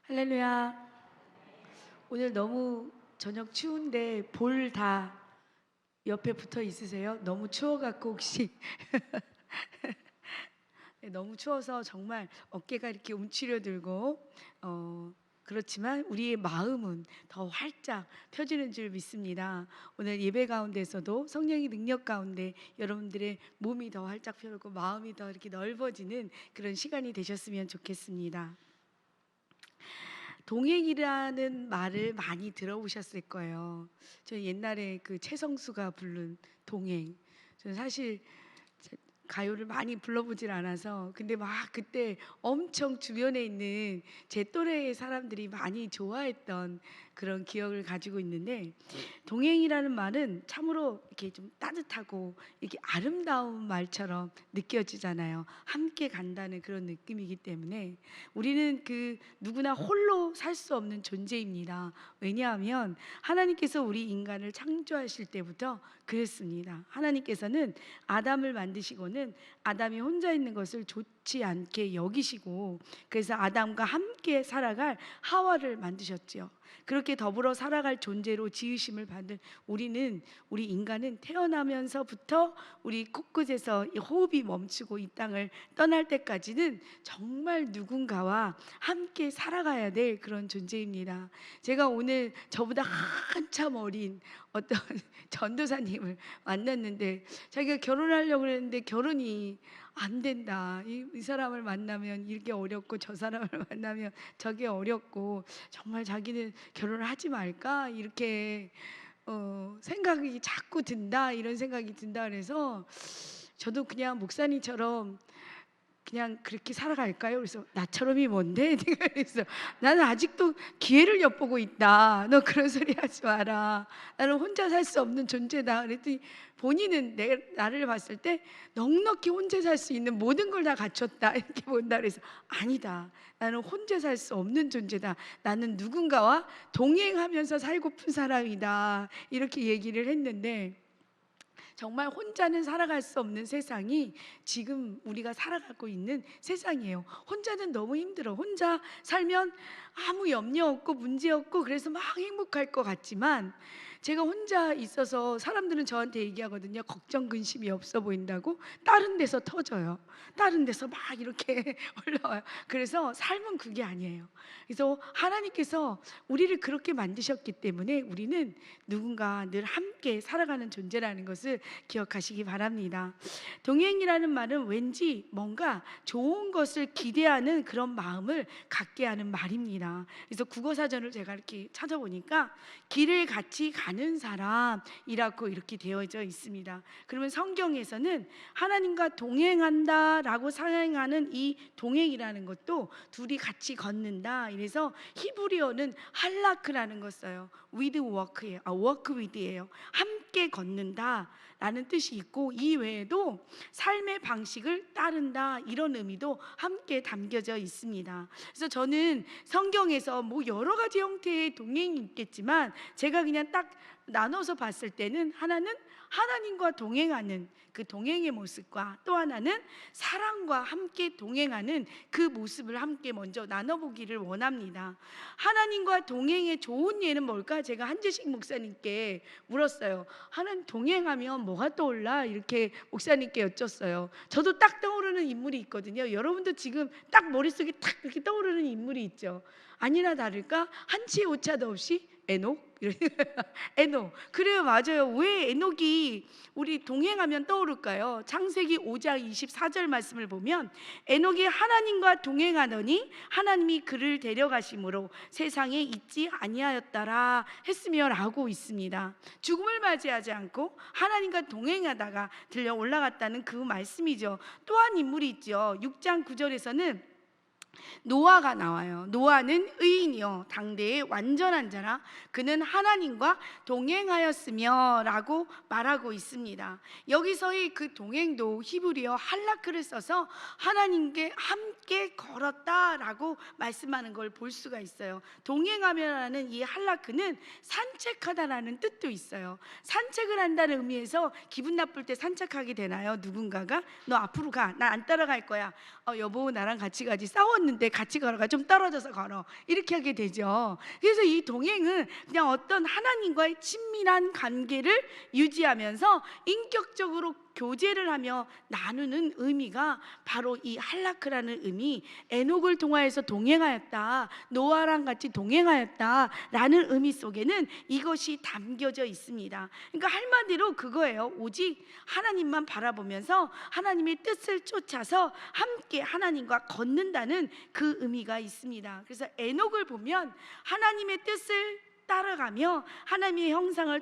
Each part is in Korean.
할렐루야. 오늘 너무 저녁 추운데 볼 다 옆에 붙어 있으세요? 너무 추워갖고 혹시 네, 너무 추워서 정말 어깨가 이렇게 움츠려들고 그렇지만 우리의 마음은 더 활짝 펴지는 줄 믿습니다. 오늘 예배 가운데서도 성령의 능력 가운데 여러분들의 몸이 더 활짝 펴고 마음이 더 이렇게 넓어지는 그런 시간이 되셨으면 좋겠습니다. 동행이라는 말을 많이 들어보셨을 거예요. 저 옛날에 그 최성수가 부른 동행. 저는 사실 가요를 많이 불러보질 않아서 근데 막 그때 엄청 주변에 있는 제 또래의 사람들이 많이 좋아했던 그런 기억을 가지고 있는데, 동행이라는 말은 참으로 이렇게 좀 따뜻하고 이렇게 아름다운 말처럼 느껴지잖아요. 함께 간다는 그런 느낌이기 때문에 우리는 그 누구나 홀로 살 수 없는 존재입니다. 왜냐하면 하나님께서 우리 인간을 창조하실 때부터 그랬습니다. 하나님께서는 아담을 만드시고는 아담이 혼자 있는 것을 좋지 않게 여기시고, 그래서 아담과 함께 살아갈 하와를 만드셨지요. 그렇게 더불어 살아갈 존재로 지으심을 받은 우리 인간은 태어나면서부터 우리 코끝에서 이 호흡이 멈추고 이 땅을 떠날 때까지는 정말 누군가와 함께 살아가야 될 그런 존재입니다. 제가 오늘 저보다 한참 어린 어떤 전도사님을 만났는데, 자기가 결혼하려고 했는데 결혼이 안 된다. 이 사람을 만나면 이게 어렵고 저 사람을 만나면 저게 어렵고 정말 자기는 결혼을 하지 말까 이렇게 생각이 자꾸 든다, 이런 생각이 든다. 그래서 저도 그냥 목사님처럼 그냥 그렇게 살아갈까요? 그래서 나처럼이 뭔데? 내가 그래서 나는 아직도 기회를 엿보고 있다. 너 그런 소리 하지 마라. 나는 혼자 살 수 없는 존재다. 그랬더니 본인은 나를 봤을 때 넉넉히 혼자 살 수 있는 모든 걸 다 갖췄다 이렇게 본다. 그래서 아니다. 나는 혼자 살 수 없는 존재다. 나는 누군가와 동행하면서 살고픈 사람이다. 이렇게 얘기를 했는데, 정말 혼자는 살아갈 수 없는 세상이 지금 우리가 살아가고 있는 세상이에요. 혼자는 너무 힘들어. 혼자 살면 아무 염려 없고 문제 없고 그래서 막 행복할 것 같지만, 제가 혼자 있어서 사람들은 저한테 얘기하거든요. 걱정 근심이 없어 보인다고. 다른 데서 터져요. 다른 데서 막 이렇게 올라와요. 그래서 삶은 그게 아니에요. 그래서 하나님께서 우리를 그렇게 만드셨기 때문에 우리는 누군가 늘 함께 살아가는 존재라는 것을 기억하시기 바랍니다. 동행이라는 말은 왠지 뭔가 좋은 것을 기대하는 그런 마음을 갖게 하는 말입니다. 그래서 국어사전을 제가 이렇게 찾아보니까 길을 같이 가는 사람이라고 이렇게 되어져 있습니다. 그러면 성경에서는 하나님과 동행한다라고 사용하는 이 동행이라는 것도 둘이 같이 걷는다. 이래서 히브리어는 할라크라는 거 써요. with walk예요. work with예요. 함께 걷는다 라는 뜻이 있고, 이 외에도 삶의 방식을 따른다 이런 의미도 함께 담겨져 있습니다. 그래서 저는 성경에서 뭐 여러 가지 형태의 동행이 있겠지만 제가 그냥 딱 나눠서 봤을 때는 하나는 하나님과 동행하는 그 동행의 모습과, 또 하나는 사랑과 함께 동행하는 그 모습을 함께 먼저 나눠보기를 원합니다. 하나님과 동행의 좋은 예는 뭘까? 제가 한재식 목사님께 물었어요. 하나님 동행하면 뭐가 떠올라? 이렇게 목사님께 여쭸어요. 저도 딱 떠오르는 인물이 있거든요. 여러분도 지금 딱 머릿속에 딱 이렇게 떠오르는 인물이 있죠. 아니나 다를까 한치의 오차도 없이 에녹? 에녹. 그래요, 맞아요. 왜 에녹이 우리 동행하면 떠오를까요? 창세기 5장 24절 말씀을 보면 에녹이 하나님과 동행하더니 하나님이 그를 데려가심으로 세상에 있지 아니하였더라 했으며 라고 있습니다. 죽음을 맞이하지 않고 하나님과 동행하다가 들려 올라갔다는 그 말씀이죠. 또한 인물이 있죠. 6장 9절에서는 노아가 나와요. 노아는 의인이요 당대의 완전한 자라 그는 하나님과 동행하였으며 라고 말하고 있습니다. 여기서의 그 동행도 히브리어 할라크를 써서 하나님께 함께 걸었다라고 말씀하는 걸 볼 수가 있어요. 동행하며라는 이 할라크는 산책하다라는 뜻도 있어요. 산책을 한다는 의미에서 기분 나쁠 때 산책하게 되나요? 누군가가 너 앞으로 가, 나 안 따라갈 거야. 여보 나랑 같이 가지. 싸웠는데 가까웠는데 같이 걸어가, 좀 떨어져서 걸어, 이렇게 하게 되죠. 그래서 이 동행은 그냥 어떤 하나님과의 친밀한 관계를 유지하면서 인격적으로 교제를 하며 나누는 의미가 바로 이 할라크라는 의미, 에녹을 통하여서 동행하였다, 노아랑 같이 동행하였다라는 의미 속에는 이것이 담겨져 있습니다. 그러니까 한마디로 그거예요. 오직 하나님만 바라보면서 하나님의 뜻을 쫓아서 함께 하나님과 걷는다는 그 의미가 있습니다. 그래서 에녹을 보면 하나님의 뜻을 따라가며 하나님의 형상을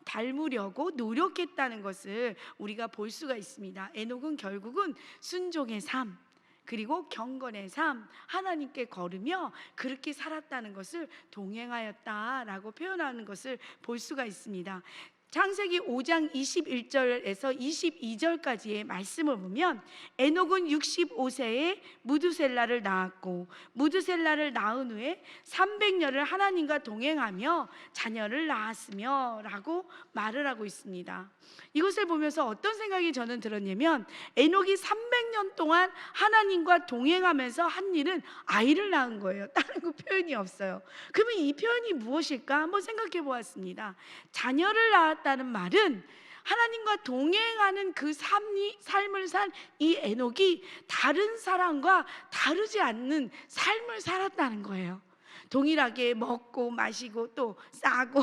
닮으려고 노력했다는 것을 우리가 볼 수가 있습니다. 에녹은 결국은 순종의 삶, 그리고 경건의 삶, 하나님께 걸으며 그렇게 살았다는 것을 동행하였다라고 표현하는 것을 볼 수가 있습니다. 창세기 5장 21절에서 22절까지의 말씀을 보면 에녹은 65세에 무두셀라를 낳았고 무두셀라를 낳은 후에 300년을 하나님과 동행하며 자녀를 낳았으며 라고 말을 하고 있습니다. 이것을 보면서 어떤 생각이 저는 들었냐면, 에녹이 300년 동안 하나님과 동행하면서 한 일은 아이를 낳은 거예요. 다른 거 표현이 없어요. 그러면 이 표현이 무엇일까 한번 생각해 보았습니다. 자녀를 낳았다는 말은 하나님과 동행하는 그 삶을 산 이 에녹이 다른 사람과 다르지 않는 삶을 살았다는 거예요. 동일하게 먹고 마시고 또 싸고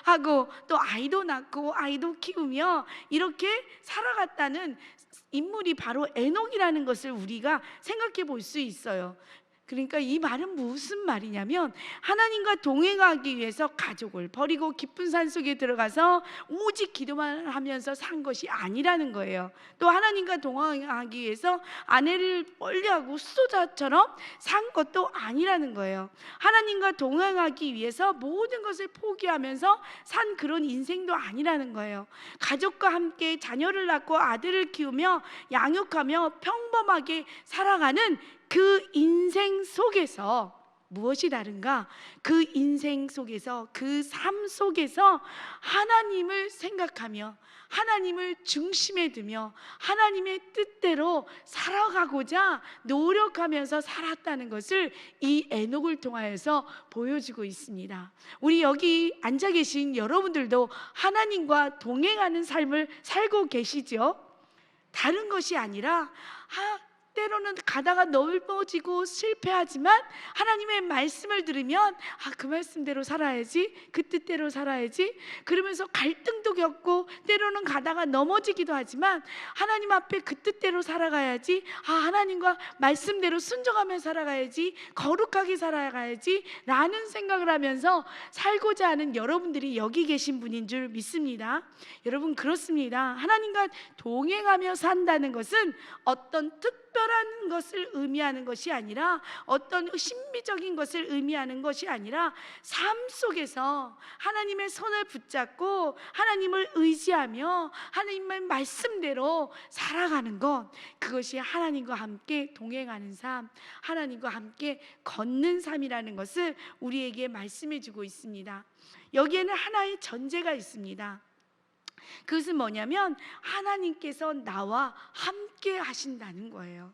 하고 또 아이도 낳고 아이도 키우며 이렇게 살아갔다는 인물이 바로 에녹이라는 것을 우리가 생각해 볼 수 있어요. 그러니까 이 말은 무슨 말이냐면, 하나님과 동행하기 위해서 가족을 버리고 깊은 산속에 들어가서 오직 기도만 하면서 산 것이 아니라는 거예요. 또 하나님과 동행하기 위해서 아내를 멀리하고 수도자처럼 산 것도 아니라는 거예요. 하나님과 동행하기 위해서 모든 것을 포기하면서 산 그런 인생도 아니라는 거예요. 가족과 함께 자녀를 낳고 아들을 키우며 양육하며 평범하게 살아가는 그 인생 속에서 무엇이 다른가? 그 인생 속에서, 그 삶 속에서 하나님을 생각하며 하나님을 중심에 두며 하나님의 뜻대로 살아가고자 노력하면서 살았다는 것을 이 에녹을 통하여서 보여주고 있습니다. 우리 여기 앉아 계신 여러분들도 하나님과 동행하는 삶을 살고 계시죠? 다른 것이 아니라 때로는 가다가 넓어지고 실패하지만 하나님의 말씀을 들으면 그 말씀대로 살아야지, 그 뜻대로 살아야지, 그러면서 갈등도 겪고 때로는 가다가 넘어지기도 하지만 하나님 앞에 그 뜻대로 살아가야지, 하나님과 말씀대로 순종하며 살아가야지, 거룩하게 살아가야지 라는 생각을 하면서 살고자 하는 여러분들이 여기 계신 분인 줄 믿습니다. 여러분, 그렇습니다. 하나님과 동행하며 산다는 것은 어떤 특별한 것을 의미하는 것이 아니라, 어떤 신비적인 것을 의미하는 것이 아니라, 삶 속에서 하나님의 손을 붙잡고 하나님을 의지하며 하나님의 말씀대로 살아가는 것, 그것이 하나님과 함께 동행하는 삶, 하나님과 함께 걷는 삶이라는 것을 우리에게 말씀해 주고 있습니다. 여기에는 하나의 전제가 있습니다. 그것은 뭐냐면 하나님께서 나와 함께 하신다는 거예요.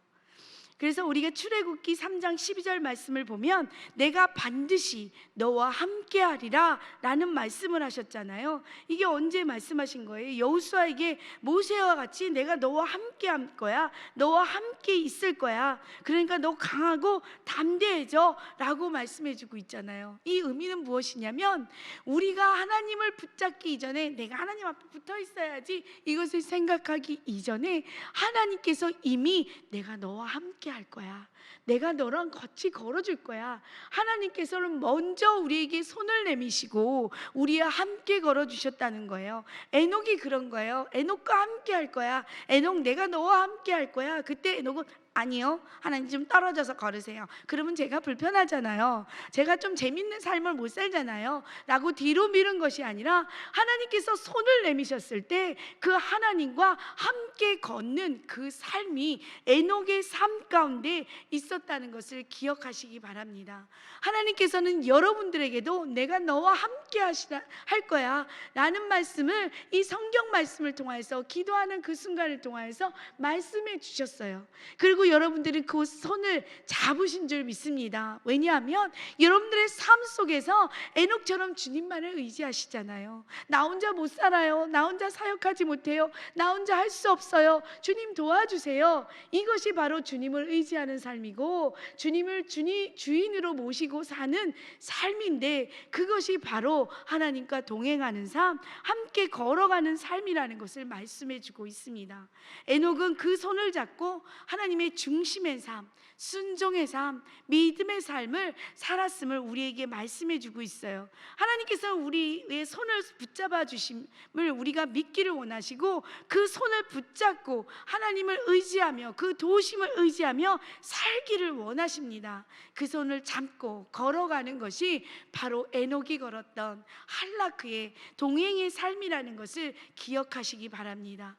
그래서 우리가 출애굽기 3장 12절 말씀을 보면 내가 반드시 너와 함께하리라 라는 말씀을 하셨잖아요. 이게 언제 말씀하신 거예요? 여호수아에게 모세와 같이 내가 너와 함께할 거야, 너와 함께 있을 거야, 그러니까 너 강하고 담대해져 라고 말씀해주고 있잖아요. 이 의미는 무엇이냐면, 우리가 하나님을 붙잡기 이전에 내가 하나님 앞에 붙어 있어야지 이것을 생각하기 이전에 하나님께서 이미 내가 너와 함께 할 거야, 내가 너랑 같이 걸어줄 거야, 하나님께서는 먼저 우리에게 손을 내미시고 우리와 함께 걸어주셨다는 거예요. 에녹이 그런 거예요. 에녹과 함께 할 거야, 에녹 내가 너와 함께 할 거야. 그때 에녹은 아니요, 하나님 좀 떨어져서 걸으세요. 그러면 제가 불편하잖아요, 제가 좀 재밌는 삶을 못 살잖아요 라고 뒤로 미룬 것이 아니라, 하나님께서 손을 내미셨을 때 그 하나님과 함께 걷는 그 삶이 에녹의 삶 가운데 있었다는 것을 기억하시기 바랍니다. 하나님께서는 여러분들에게도 내가 너와 함께 할 거야 라는 말씀을 이 성경 말씀을 통해서, 기도하는 그 순간을 통해서 말씀해 주셨어요. 그리고 그리고 여러분들은 그 손을 잡으신 줄 믿습니다. 왜냐하면 여러분들의 삶 속에서 에녹처럼 주님만을 의지하시잖아요. 나 혼자 못 살아요. 나 혼자 사역하지 못해요. 나 혼자 할 수 없어요. 주님 도와주세요. 이것이 바로 주님을 의지하는 삶이고 주님을 주인으로 모시고 사는 삶인데, 그것이 바로 하나님과 동행하는 삶, 함께 걸어가는 삶이라는 것을 말씀해 주고 있습니다. 에녹은 그 손을 잡고 하나님의 중심의 삶, 순종의 삶, 믿음의 삶을 살았음을 우리에게 말씀해 주고 있어요. 하나님께서 우리의 손을 붙잡아 주심을 우리가 믿기를 원하시고, 그 손을 붙잡고 하나님을 의지하며 그 도우심을 의지하며 살기를 원하십니다. 그 손을 잡고 걸어가는 것이 바로 에녹이 걸었던 할라크의 동행의 삶이라는 것을 기억하시기 바랍니다.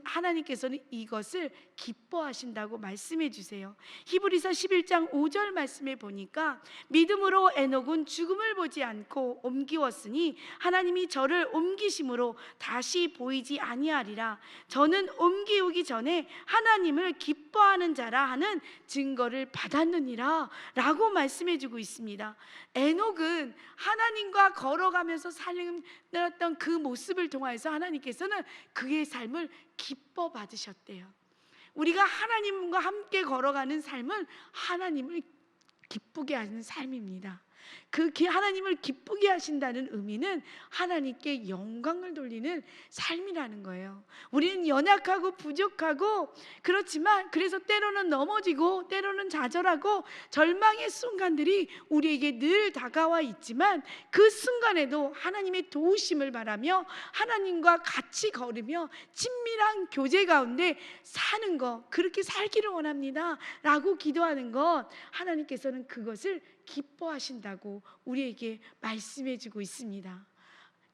하나님께서는 이것을 기뻐하신다고 말씀해 주세요. 히브리서 11장 5절 말씀에 보니까 믿음으로 에녹은 죽음을 보지 않고 옮기웠으니 하나님이 저를 옮기심으로 다시 보이지 아니하리라. 저는 옮기우기 전에 하나님을 기뻐하는 자라 하는 증거를 받았느니라 라고 말씀해 주고 있습니다. 에녹은 하나님과 걸어가면서 살았던 그 모습을 통해서 하나님께서는 그의 삶을 기뻐 받으셨대요. 우리가 하나님과 함께 걸어가는 삶은 하나님을 기쁘게 하는 삶입니다. 그 하나님을 기쁘게 하신다는 의미는 하나님께 영광을 돌리는 삶이라는 거예요. 우리는 연약하고 부족하고 그렇지만, 그래서 때로는 넘어지고 때로는 좌절하고 절망의 순간들이 우리에게 늘 다가와 있지만, 그 순간에도 하나님의 도우심을 바라며 하나님과 같이 걸으며 친밀한 교제 가운데 사는 것, 그렇게 살기를 원합니다 라고 기도하는 것, 하나님께서는 그것을 기뻐하신다고 우리에게 말씀해 주고 있습니다.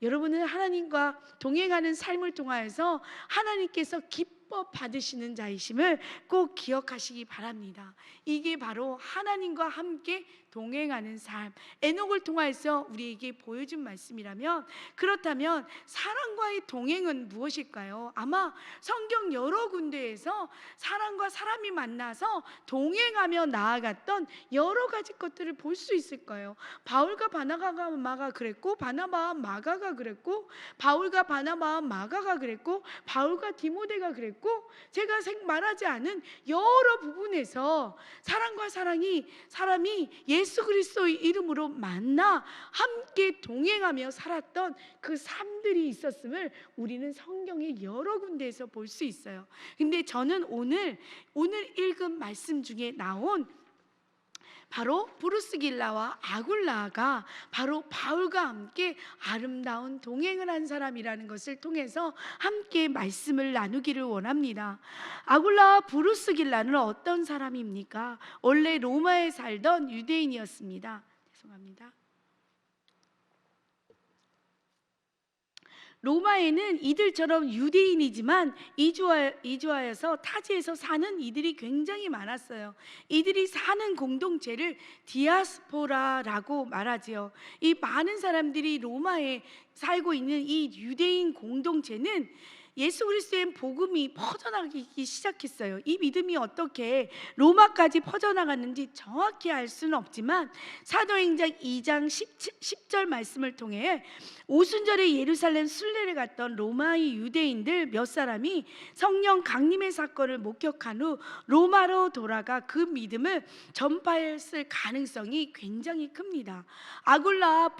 여러분은 하나님과 동행하는 삶을 통하여서 하나님께서 기뻐 받으시는 자이심을 꼭 기억하시기 바랍니다. 이게 바로 하나님과 함께 동행하는 삶, 에녹을 통해서 우리에게 보여준 말씀이라면, 그렇다면 사람과의 동행은 무엇일까요? 아마 성경 여러 군데에서 사람과 사람이 만나서 동행하며 나아갔던 여러 가지 것들을 볼 수 있을 거예요. 바울과 바나바가 그랬고, 바나바와 마가가 그랬고, 바울과 바나바와 마가가 그랬고, 바울과 디모데가 그랬고, 제가 말하지 않은 여러 부분에서 사람과 사람이 예수 그리스도의 이름으로 만나 함께 동행하며 살았던 그 삶들이 있었음을 우리는 성경의 여러 군데에서 볼 수 있어요. 근데 저는 오늘 읽은 말씀 중에 나온 바로 브루스길라와 아굴라가 바로 바울과 함께 아름다운 동행을 한 사람이라는 것을 통해서 함께 말씀을 나누기를 원합니다. 아굴라와 브루스길라는 어떤 사람입니까? 원래 로마에 살던 유대인이었습니다. 죄송합니다. 로마에는 이들처럼 유대인이지만 이주하여서 타지에서 사는 이들이 굉장히 많았어요. 이들이 사는 공동체를 디아스포라라고 말하지요. 이 많은 사람들이 로마에 살고 있는 이 유대인 공동체는 예수 그리스도의 복음이 퍼져나가기 시작했어요. 이 믿음이 어떻게 로마까지 퍼져나갔는지 정확히 알 수는 없지만, 사도행전 2장 10절 말씀을 통해 오순절에 예루살렘 순례를 갔던 로마의 유대인들 몇 사람이 성령 강림의 사건을 목격한 후 로마로 돌아가 그 믿음을 전파했을 가능성이 굉장히 큽니다. 아굴라와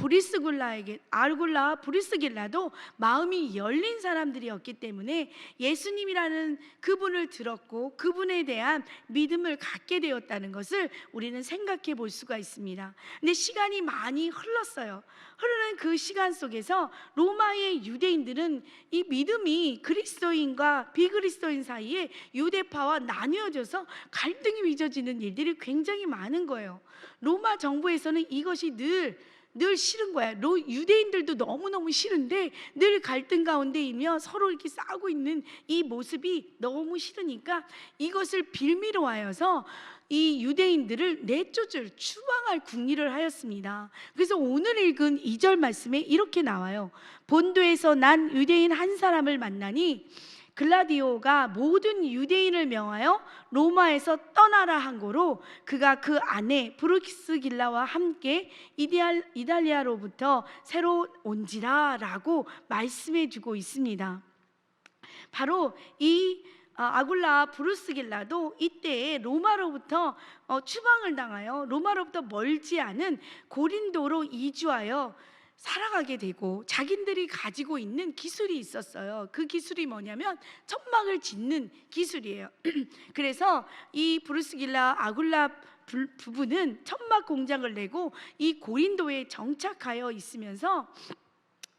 브리스길라도 마음이 열린 사람들이었기 때문에 예수님이라는 그분을 들었고 그분에 대한 믿음을 갖게 되었다는 것을 우리는 생각해 볼 수가 있습니다. 근데 시간이 많이 흘렀어요. 흐르는 그 시간 속에서 로마의 유대인들은 이 믿음이 그리스도인과 비그리스도인 사이에 유대파와 나뉘어져서 갈등이 빚어지는 일들이 굉장히 많은 거예요. 로마 정부에서는 이것이 늘 싫은 거야. 유대인들도 너무너무 싫은데 늘 갈등 가운데이며 서로 이렇게 싸우고 있는 이 모습이 너무 싫으니까 이것을 빌미로 하여서 이 유대인들을 내쫓을 추방할 궁리를 하였습니다. 그래서 오늘 읽은 2절 말씀에 이렇게 나와요. 본도에서 난 유대인 한 사람을 만나니 글라디오가 모든 유대인을 명하여 로마에서 떠나라 한 거로 그가 그 아내 브루스길라와 함께 이달리아로부터 새로 온지라 라고 말씀해 주고 있습니다. 바로 이 아굴라 브루스길라도 이때에 로마로부터 추방을 당하여 로마로부터 멀지 않은 고린도로 이주하여 살아가게 되고, 자기들이 가지고 있는 기술이 있었어요. 그 기술이 뭐냐면 천막을 짓는 기술이에요. 그래서 이 브루스길라 아굴라 부부는 천막 공장을 내고 이 고린도에 정착하여 있으면서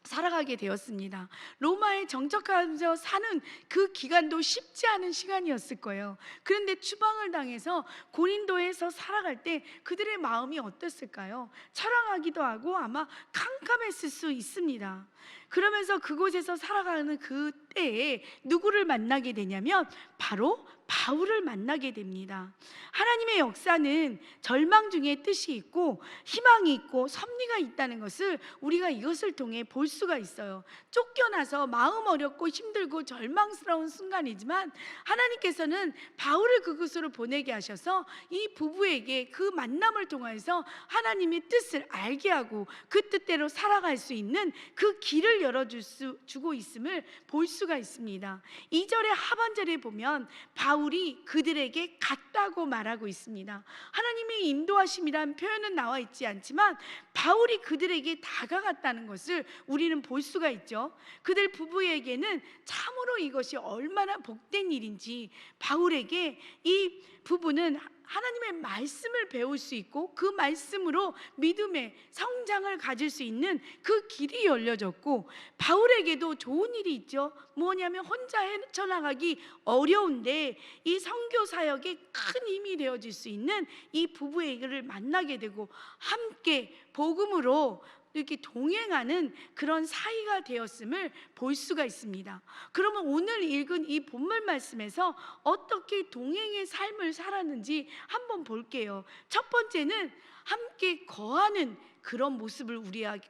살아가게 되었습니다. 로마에 정착하면서 사는 그 기간도 쉽지 않은 시간이었을 거예요. 그런데 추방을 당해서 고린도에서 살아갈 때 그들의 마음이 어땠을까요? 처량하기도 하고 아마 캄캄했을 수 있습니다. 그러면서 그곳에서 살아가는 그때에 누구를 만나게 되냐면 바로 바울을 만나게 됩니다. 하나님의 역사는 절망 중에 뜻이 있고 희망이 있고 섭리가 있다는 것을 우리가 이것을 통해 볼 수가 있어요. 쫓겨나서 마음 어렵고 힘들고 절망스러운 순간이지만 하나님께서는 바울을 그곳으로 보내게 하셔서 이 부부에게 그 만남을 통해서 하나님의 뜻을 알게 하고 그 뜻대로 살아갈 수 있는 그 길을 열어주고 있음을 볼 수가 있습니다. 2절의 하반절에 보면 바울이 그들에게 갔다고 말하고 있습니다. 하나님의 인도하심이란 표현은 나와 있지 않지만 바울이 그들에게 다가갔다는 것을 우리는 볼 수가 있죠. 그들 부부에게는 참으로 이것이 얼마나 복된 일인지, 바울에게 이 부부는 하나님의 말씀을 배울 수 있고 그 말씀으로 믿음의 성장을 가질 수 있는 그 길이 열려졌고, 바울에게도 좋은 일이 있죠. 뭐냐면 혼자 헤쳐나가기 어려운데 이 선교 사역에 큰 힘이 되어질 수 있는 이 부부를 만나게 되고 함께 복음으로 이렇게 동행하는 그런 사이가 되었음을 볼 수가 있습니다. 그러면 오늘 읽은 이 본문 말씀에서 어떻게 동행의 삶을 살았는지 한번 볼게요. 첫 번째는 함께 거하는 그런 모습을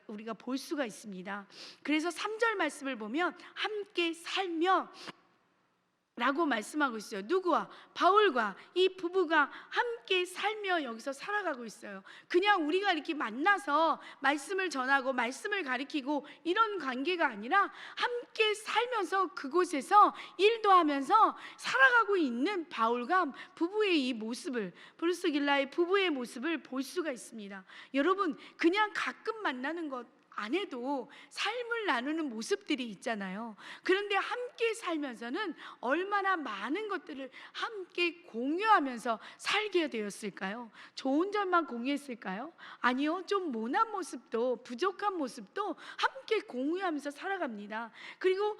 우리가 볼 수가 있습니다. 그래서 3절 말씀을 보면 함께 살며 라고 말씀하고 있어요. 누구와? 바울과 이 부부가 함께 살며 여기서 살아가고 있어요. 그냥 우리가 이렇게 만나서 말씀을 전하고 말씀을 가리키고 이런 관계가 아니라 함께 살면서 그곳에서 일도 하면서 살아가고 있는 바울과 부부의 이 모습을, 브루스길라의 부부의 모습을 볼 수가 있습니다. 여러분, 그냥 가끔 만나는 것 안 해도 삶을 나누는 모습들이 있잖아요. 그런데 함께 살면서는 얼마나 많은 것들을 함께 공유하면서 살게 되었을까요? 좋은 점만 공유했을까요? 아니요, 좀 모난 모습도, 부족한 모습도 함께 공유하면서 살아갑니다. 그리고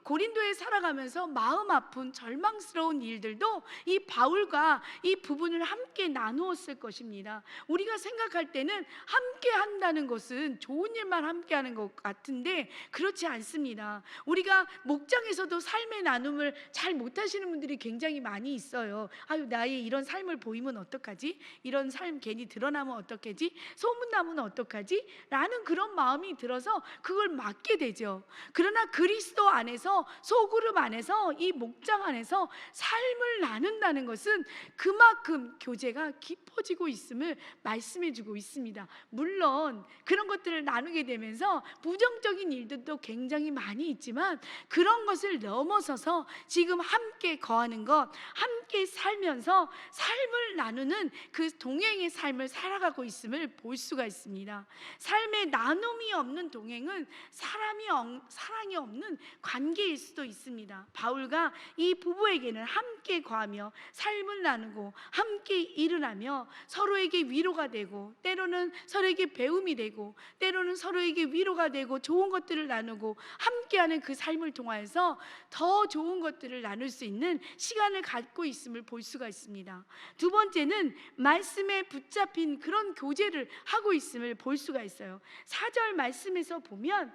고린도에 살아가면서 마음 아픈 절망스러운 일들도 이 바울과 이 부분을 함께 나누었을 것입니다. 우리가 생각할 때는 함께 한다는 것은 좋은 일만 함께 하는 것 같은데 그렇지 않습니다. 우리가 목장에서도 삶의 나눔을 잘 못하시는 분들이 굉장히 많이 있어요. 아유, 나의 이런 삶을 보이면 어떡하지? 이런 삶 괜히 드러나면 어떡하지? 소문나면 어떡하지? 라는 그런 마음이 들어서 그걸 맡게 되죠. 그러나 그리스도 안에서, 소그룹 안에서, 이 목장 안에서 삶을 나눈다는 것은 그만큼 교제가 깊어지고 있음을 말씀해 주고 있습니다. 물론 그런 것들을 나누게 되면서 부정적인 일들도 굉장히 많이 있지만 그런 것을 넘어서서 지금 함께 거하는 것, 함께 살면서 삶을 나누는 그 동행의 삶을 살아가고 있음을 볼 수가 있습니다. 삶의 나눔이 없는 동행은 사랑이 없는 관계일 수도 있습니다. 바울과 이 부부에게는 함께 거하며 삶을 나누고 함께 일을 하며 서로에게 위로가 되고, 때로는 서로에게 배움이 되고, 때로는 서로에게 위로가 되고 좋은 것들을 나누고 함께하는 그 삶을 통해서 더 좋은 것들을 나눌 수 있는 시간을 갖고 있음을 볼 수가 있습니다. 두 번째는 말씀에 붙잡힌 그런 교제를 하고 있음을 볼 수가 있어요. 4절 말씀에서 보면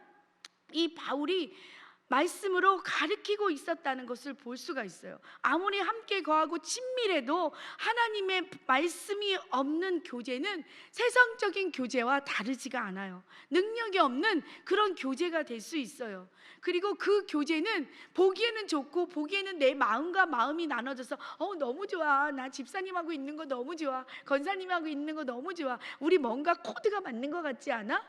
이 바울이 말씀으로 가르치고 있었다는 것을 볼 수가 있어요. 아무리 함께 거하고 친밀해도 하나님의 말씀이 없는 교제는 세상적인 교제와 다르지가 않아요. 능력이 없는 그런 교제가 될 수 있어요. 그리고 그 교제는 보기에는 좋고, 보기에는 내 마음과 마음이 나눠져서 너무 좋아, 나 집사님하고 있는 거 너무 좋아, 권사님하고 있는 거 너무 좋아, 우리 뭔가 코드가 맞는 것 같지 않아?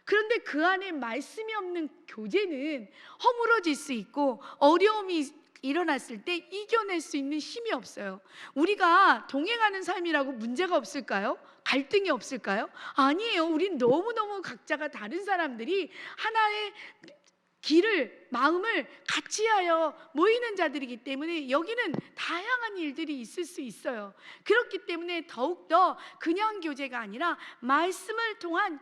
그런데 그 안에 말씀이 없는 교제는 허물어질 수 있고, 어려움이 일어났을 때 이겨낼 수 있는 힘이 없어요. 우리가 동행하는 삶이라고 문제가 없을까요? 갈등이 없을까요? 아니에요. 우린 너무너무 각자가 다른 사람들이 하나의 길을, 마음을 같이 하여 모이는 자들이기 때문에 여기는 다양한 일들이 있을 수 있어요. 그렇기 때문에 더욱더 그냥 교제가 아니라 말씀을 통한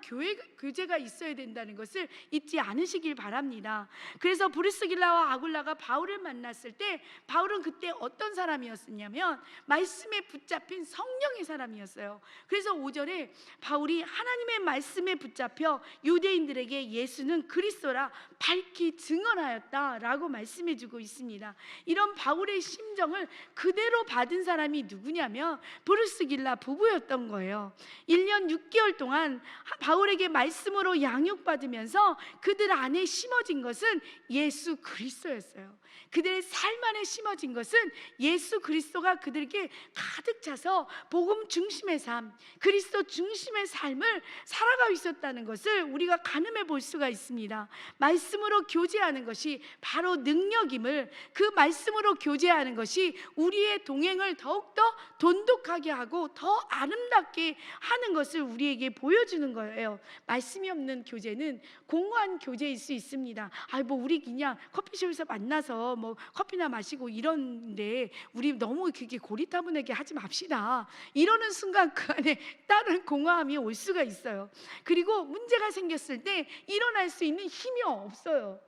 교제가 있어야 된다는 것을 잊지 않으시길 바랍니다. 그래서 브리스길라와 아굴라가 바울을 만났을 때 바울은 그때 어떤 사람이었냐면 말씀에 붙잡힌 성령의 사람이었어요. 그래서 5절에 바울이 하나님의 말씀에 붙잡혀 유대인들에게 예수는 그리스도라 밝히 증언하였다라고 말씀해주고 있습니다. 이런 바울의 심정을 그대로 받은 사람이 누구냐면 브리스길라 부부였던 거예요. 1년 6개월 동안 바울에게 말씀으로 양육받으면서 그들 안에 심어진 것은 예수 그리스도였어요. 그들의 삶 안에 심어진 것은 예수 그리스도가 그들에게 가득 차서 복음 중심의 삶, 그리스도 중심의 삶을 살아가고 있었다는 것을 우리가 가늠해 볼 수가 있습니다. 말씀으로 교제하는 것이 바로 능력임을, 그 말씀으로 교제하는 것이 우리의 동행을 더욱더 돈독하게 하고 더 아름답게 하는 것을 우리에게 보여주는 거예요. 말씀이 없는 교제는 공허한 교제일 수 있습니다. 우리 그냥 커피숍에서 만나서 커피나 마시고 이런데 우리 너무 그게 고리타분하게 하지 맙시다. 이러는 순간 그 안에 다른 공허함이 올 수가 있어요. 그리고 문제가 생겼을 때 일어날 수 있는 힘이 없어요.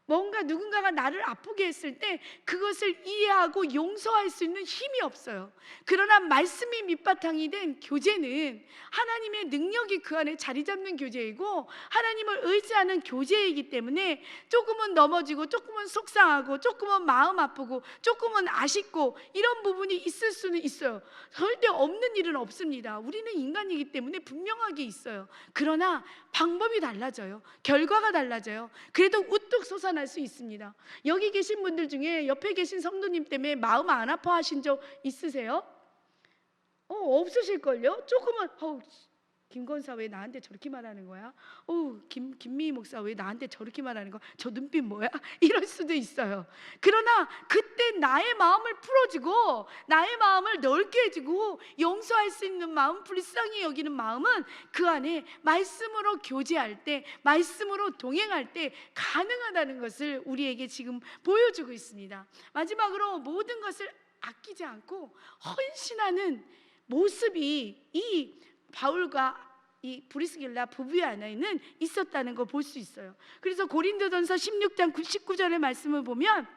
뭔가 누군가가 나를 아프게 했을 때 그것을 이해하고 용서할 수 있는 힘이 없어요. 그러나 말씀이 밑바탕이 된 교제는 하나님의 능력이 그 안에 자리 잡는 교제이고 하나님을 의지하는 교제이기 때문에 조금은 넘어지고 조금은 속상하고 조금은 마음 아프고 조금은 아쉽고 이런 부분이 있을 수는 있어요. 절대 없는 일은 없습니다. 우리는 인간이기 때문에 분명하게 있어요. 그러나 방법이 달라져요. 결과가 달라져요. 그래도 우뚝 솟아날 수 있습니다. 여기 계신 분들 중에 옆에 계신 성도님 때문에 마음 안 아파하신 적 있으세요? 없으실걸요? 조금은 김건사 왜 나한테 저렇게 말하는 거야? 김미희 목사 왜 나한테 저렇게 말하는 거야? 저 눈빛 뭐야? 이럴 수도 있어요. 그러나 그때 나의 마음을 풀어주고 나의 마음을 넓게 해주고 용서할 수 있는 마음, 불쌍히 여기는 마음은 그 안에 말씀으로 교제할 때, 말씀으로 동행할 때 가능하다는 것을 우리에게 지금 보여주고 있습니다. 마지막으로 모든 것을 아끼지 않고 헌신하는 모습이 이 바울과 이 브리스길라 부부의 안에는 있었다는 걸 볼 수 있어요. 그래서 고린도전서 16장 19절의 말씀을 보면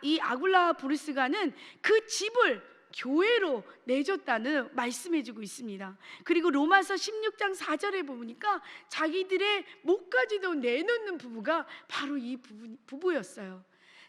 이 아굴라와 브리스가는 그 집을 교회로 내줬다는 말씀해주고 있습니다. 그리고 로마서 16장 4절에 보니까 자기들의 목까지도 내놓는 부부가 바로 이 부부였어요.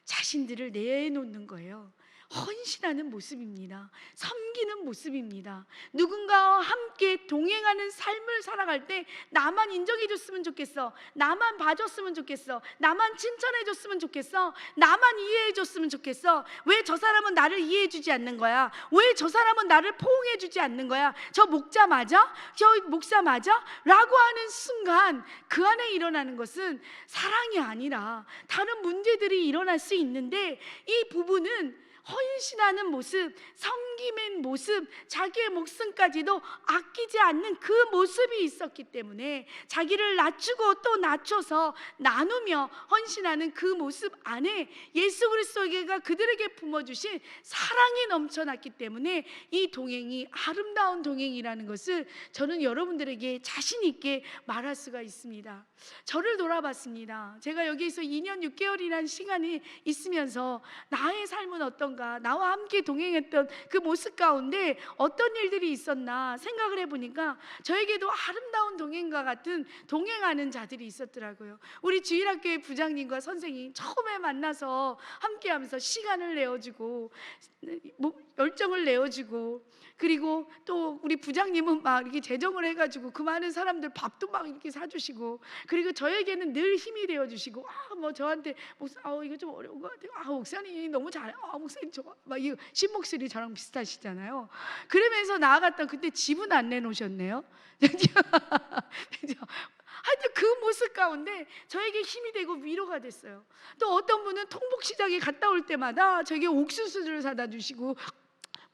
자신들을 내놓는 거예요. 헌신하는 모습입니다. 섬기는 모습입니다. 누군가와 함께 동행하는 삶을 살아갈 때 나만 인정해줬으면 좋겠어, 나만 봐줬으면 좋겠어, 나만 칭찬해줬으면 좋겠어, 나만 이해해줬으면 좋겠어. 왜 저 사람은 나를 이해해주지 않는 거야? 왜 저 사람은 나를 포옹해주지 않는 거야? 저 목자 맞아? 저 목사 맞아? 라고 하는 순간 그 안에 일어나는 것은 사랑이 아니라 다른 문제들이 일어날 수 있는데, 이 부부는 헌신하는 모습, 섬김의 모습, 자기의 목숨까지도 아끼지 않는 그 모습이 있었기 때문에 자기를 낮추고 또 낮춰서 나누며 헌신하는 그 모습 안에 예수 그리스도가 그들에게 품어주신 사랑이 넘쳐났기 때문에 이 동행이 아름다운 동행이라는 것을 저는 여러분들에게 자신 있게 말할 수가 있습니다. 저를 돌아봤습니다. 제가 여기서 2년 6개월이라는 시간이 있으면서 나의 삶은 어떤 있었던가, 나와 함께 동행했던 그 모습 가운데 어떤 일들이 있었나 생각을 해보니까 저에게도 아름다운 동행과 같은 동행하는 자들이 있었더라고요. 우리 주일학교의 부장님과 선생님 처음에 만나서 함께하면서 시간을 내어주고 열정을 내어주고, 그리고 또 우리 부장님은 막 이렇게 재정을 해가지고 그 많은 사람들 밥도 막 이렇게 사주시고, 그리고 저에게는 늘 힘이 되어주시고, 뭐 저한테 목사, 이거 좀 어려운 것 같아요. 목사님 너무 잘해. 목사님 좋아. 막 이 신목소리 저랑 비슷하시잖아요. 그러면서 나아갔던, 그때 집은 안 내놓으셨네요. 하여튼 그 모습 가운데 저에게 힘이 되고 위로가 됐어요. 또 어떤 분은 통복시장에 갔다 올 때마다 저에게 옥수수를 사다 주시고,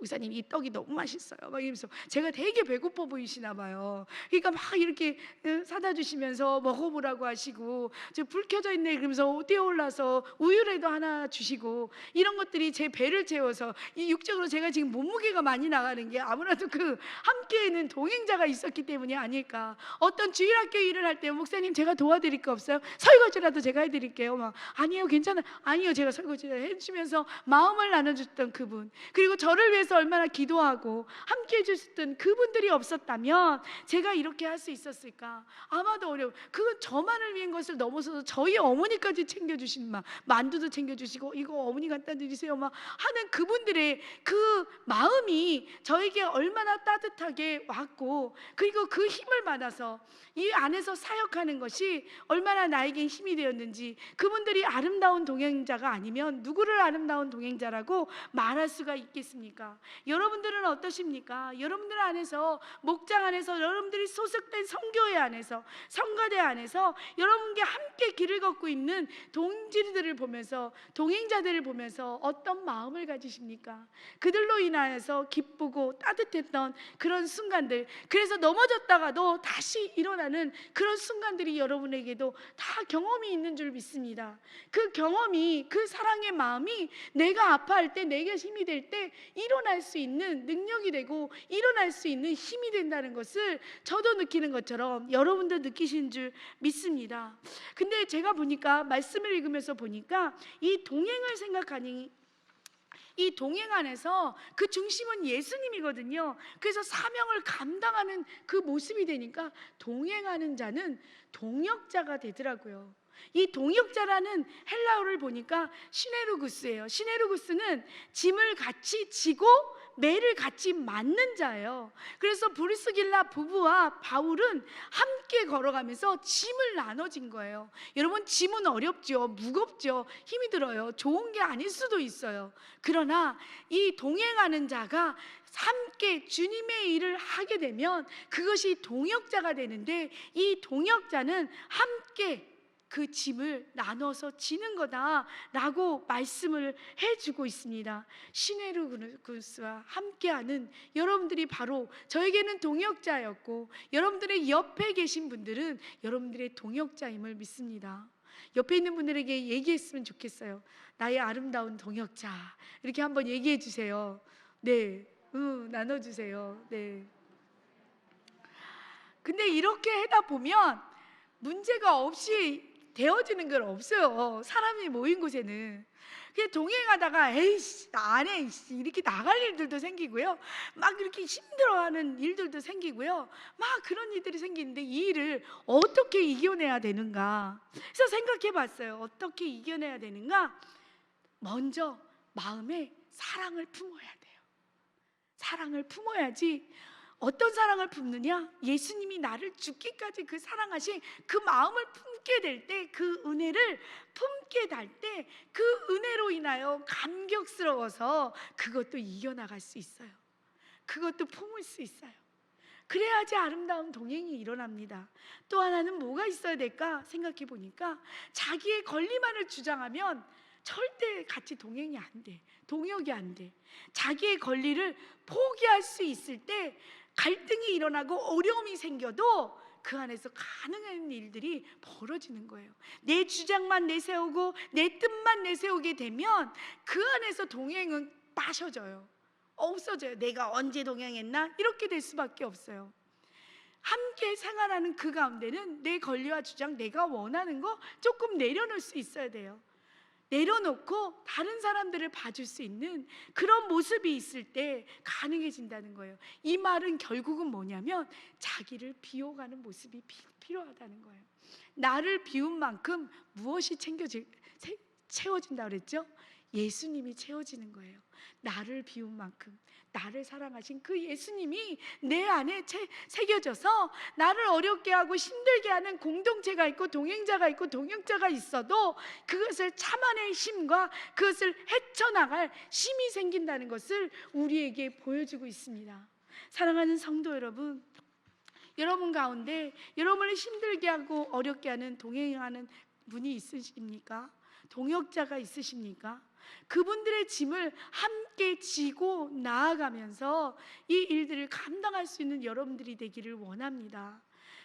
목사님 이 떡이 너무 맛있어요 막 이러면서, 제가 되게 배고파 보이시나 봐요. 그러니까 막 이렇게 사다 주시면서 먹어보라고 하시고, 저 불 켜져 있네 그러면서 뛰어올라서 우유라도 하나 주시고, 이런 것들이 제 배를 채워서, 이 육적으로 제가 지금 몸무게가 많이 나가는 게 아무래도 그 함께에는 동행자가 있었기 때문이 아닐까. 어떤 주일학교 일을 할 때 목사님 제가 도와드릴 거 없어요? 설거지라도 제가 해드릴게요. 막 아니에요 괜찮아요. 아니요 제가 설거지 해주시면서 마음을 나눠줬던 그분, 그리고 저를 위해서 얼마나 기도하고 함께 해주셨던 그분들이 없었다면 제가 이렇게 할 수 있었을까? 아마도 어려워. 그건 저만을 위한 것을 넘어서서 저희 어머니까지 챙겨주신, 막 만두도 챙겨주시고 이거 어머니 갖다 드리세요 막 하는 그분들의 그 마음이 저에게 얼마나 따뜻하게 왔고, 그리고 그 힘을 받아서 이 안에서 사역하는 것이 얼마나 나에게 힘이 되었는지. 그분들이 아름다운 동행자가 아니면 누구를 아름다운 동행자라고 말할 수가 있겠습니까? 여러분들은 어떠십니까? 여러분들 안에서, 목장 안에서, 여러분들이 소속된 성교회 안에서, 성가대 안에서 여러분께 함께 길을 걷고 있는 동지들을 보면서, 동행자들을 보면서 어떤 마음을 가지십니까? 그들로 인하여서 기쁘고 따뜻했던 그런 순간들, 그래서 넘어졌다가도 다시 일어나는 그런 순간들이 여러분에게도 다 경험이 있는 줄 믿습니다. 그 경험이, 그 사랑의 마음이 내가 아파할 때, 내게 힘이 될 때 일어날 수 있는 능력이 되고 일어날 수 있는 힘이 된다는 것을 저도 느끼는 것처럼 여러분도 느끼신 줄 믿습니다. 근데 제가 보니까, 말씀을 읽으면서 보니까 이 동행을 생각하니, 이 동행 안에서 그 중심은 예수님이거든요. 그래서 사명을 감당하는 그 모습이 되니까 동행하는 자는 동역자가 되더라고요. 이 동역자라는 헬라어를 보니까 시네루구스예요. 시네루구스는 짐을 같이 지고 매를 같이 맞는 자예요. 그래서 브리스길라 부부와 바울은 함께 걸어가면서 짐을 나눠진 거예요. 여러분, 짐은 어렵죠. 무겁죠. 힘이 들어요. 좋은 게 아닐 수도 있어요. 그러나 이 동행하는 자가 함께 주님의 일을 하게 되면 그것이 동역자가 되는데, 이 동역자는 함께 그 짐을 나눠서 지는 거다라고 말씀을 해주고 있습니다. 시네루구스와 함께하는 여러분들이 바로 저에게는 동역자였고, 여러분들의 옆에 계신 분들은 여러분들의 동역자임을 믿습니다. 옆에 있는 분들에게 얘기했으면 좋겠어요. 나의 아름다운 동역자, 이렇게 한번 얘기해 주세요. 네, 나눠주세요. 네. 근데 이렇게 하다 보면 문제가 없이 되어지는 건 없어요. 사람이 모인 곳에는. 그냥 동행하다가 에이씨 나 안 해 이렇게 나갈 일들도 생기고요, 막 이렇게 힘들어하는 일들도 생기고요, 막 그런 일들이 생기는데 이 일을 어떻게 이겨내야 되는가. 그래서 생각해 봤어요. 어떻게 이겨내야 되는가? 먼저 마음에 사랑을 품어야 돼요. 사랑을 품어야지. 어떤 사랑을 품느냐? 예수님이 나를 죽기까지 그 사랑하신 그 마음을 품게 될 때, 그 은혜를 품게 될 때, 그 은혜로 인하여 감격스러워서 그것도 이겨나갈 수 있어요. 그것도 품을 수 있어요. 그래야지 아름다운 동행이 일어납니다. 또 하나는 뭐가 있어야 될까 생각해 보니까, 자기의 권리만을 주장하면 절대 같이 동행이 안 돼. 동역이 안 돼. 자기의 권리를 포기할 수 있을 때 갈등이 일어나고 어려움이 생겨도 그 안에서 가능한 일들이 벌어지는 거예요. 내 주장만 내세우고 내 뜻만 내세우게 되면 그 안에서 동행은 빠셔져요. 없어져요. 내가 언제 동행했나? 이렇게 될 수밖에 없어요. 함께 생활하는 그 가운데는 내 권리와 주장, 내가 원하는 거 조금 내려놓을 수 있어야 돼요. 내려놓고 다른 사람들을 봐줄 수 있는 그런 모습이 있을 때 가능해진다는 거예요. 이 말은 결국은 뭐냐면 자기를 비워가는 모습이 필요하다는 거예요. 나를 비운 만큼 무엇이 채워진다 그랬죠? 예수님이 채워지는 거예요. 나를 비운 만큼 나를 사랑하신 그 예수님이 내 안에 새겨져서 나를 어렵게 하고 힘들게 하는 공동체가 있고 동행자가 있고 동역자가 있어도 그것을 참아낼 힘과 그것을 헤쳐나갈 힘이 생긴다는 것을 우리에게 보여주고 있습니다. 사랑하는 성도 여러분, 여러분 가운데 여러분을 힘들게 하고 어렵게 하는 동행하는 분이 있으십니까? 동역자가 있으십니까? 그분들의 짐을 함께 지고 나아가면서 이 일들을 감당할 수 있는 여러분들이 되기를 원합니다.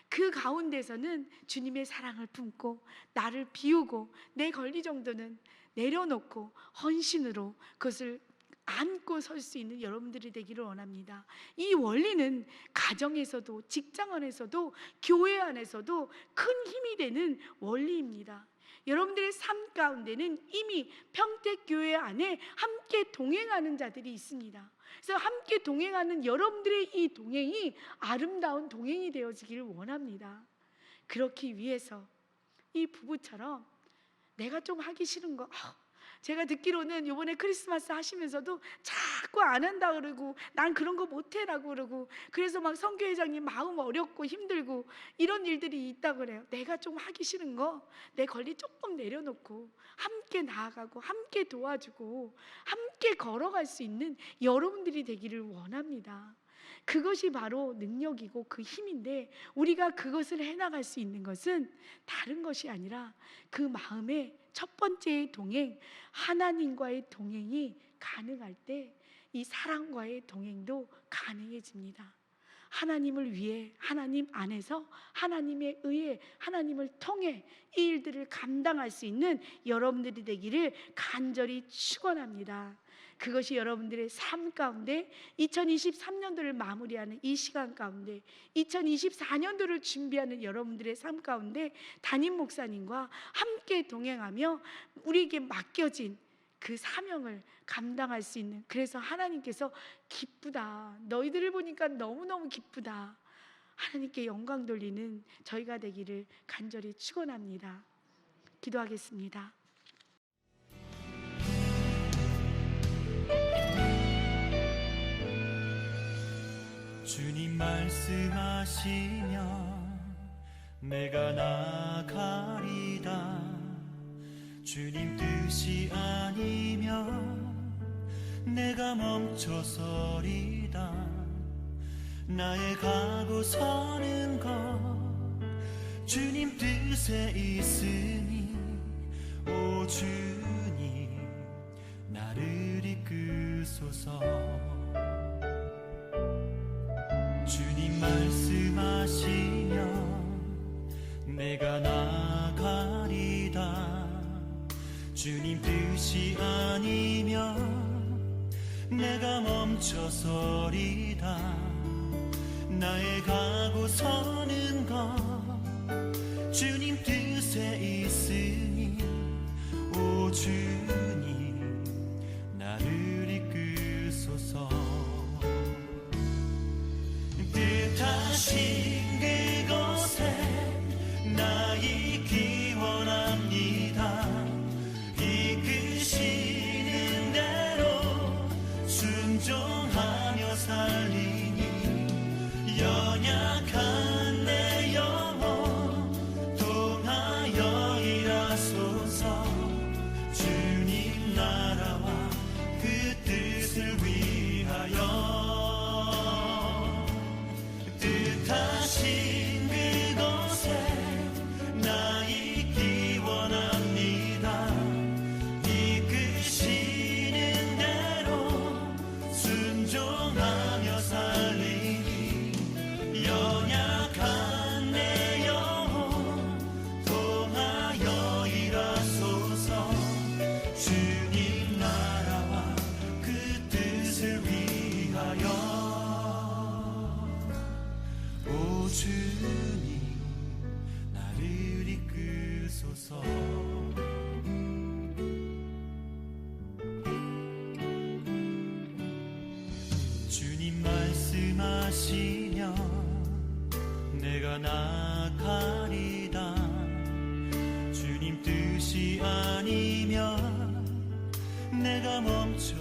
그 가운데서는 주님의 사랑을 품고 나를 비우고 내 권리 정도는 내려놓고 헌신으로 그것을 안고 설 수 있는 여러분들이 되기를 원합니다. 이 원리는 가정에서도 직장 안에서도 교회 안에서도 큰 힘이 되는 원리입니다. 여러분들의 삶 가운데는 이미 평택교회 안에 함께 동행하는 자들이 있습니다. 그래서 함께 동행하는 여러분들의 이 동행이 아름다운 동행이 되어지기를 원합니다. 그렇기 위해서 이 부부처럼 내가 좀 하기 싫은 거, 제가 듣기로는 이번에 크리스마스 하시면서도 자꾸 안 한다 그러고 난 그런 거 못해라고 그러고 그래서 막 선교회장님 마음 어렵고 힘들고 이런 일들이 있다고 그래요. 내가 좀 하기 싫은 거 내 권리 조금 내려놓고 함께 나아가고 함께 도와주고 함께 걸어갈 수 있는 여러분들이 되기를 원합니다. 그것이 바로 능력이고 그 힘인데 우리가 그것을 해나갈 수 있는 것은 다른 것이 아니라 그 마음의 첫 번째의 동행, 하나님과의 동행이 가능할 때 이 사랑과의 동행도 가능해집니다. 하나님을 위해 하나님 안에서 하나님에 의해 하나님을 통해 이 일들을 감당할 수 있는 여러분들이 되기를 간절히 축원합니다. 그것이 여러분들의 삶 가운데 2023년도를 마무리하는 이 시간 가운데 2024년도를 준비하는 여러분들의 삶 가운데 담임 목사님과 함께 동행하며 우리에게 맡겨진 그 사명을 감당할 수 있는, 그래서 하나님께서 기쁘다, 너희들을 보니까 너무너무 기쁘다, 하나님께 영광 돌리는 저희가 되기를 간절히 축원합니다. 기도하겠습니다. 주님 말씀하시면 내가 나가리다. 주님 뜻이 아니면 내가 멈춰서리다. 나의 가고 서는 것 주님 뜻에 있으니 오 주님 나를 이끄소서. 주님 말씀하시면 내가 나가리다. 주님 뜻이 아니면 내가 멈춰서리다. 나의 가고 서는 것 주님 뜻에 있으니 오 주님 나를 이끄소서. 뜻하신 그곳에 나 있기 원합니다. 이끄시는 대로 순종하며 살리니 연약한 내 영혼 통하여 일하소서. 주님 나라와 그 뜻을 위하여 뜻하신 그곳에 나 있기 원합니다. 이끄시는 대로 순종하며 살리니 연약한 내 영혼 통하여 일하소서. 주님 나라와 그 뜻을 위하여 오 주님 나를 이끄소서. 원하시면 내가 나가리다. 주님 뜻이 아니면 내가 멈춰